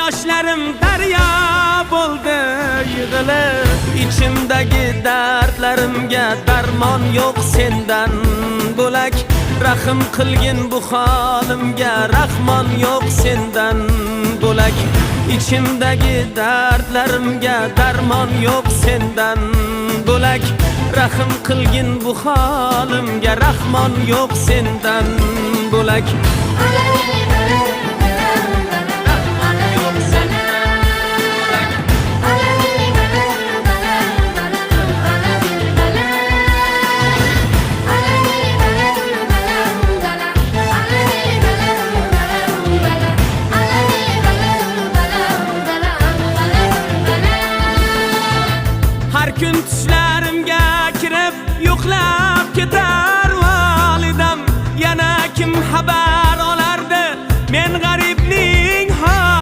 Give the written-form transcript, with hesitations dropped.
Yoshlarim daryo bo'ldi yig'ilib, ichimdagi dardlarimga darmon yo'q sendan bo'lak. Rahim qilgin bu holimga, rahmon yo'q sendan bo'lak. İçimdagi dardlarimga darmon yo'q sendan bo'lak. Rahim qilgin bu holimga, rahmon yo'q sendan bo'lak.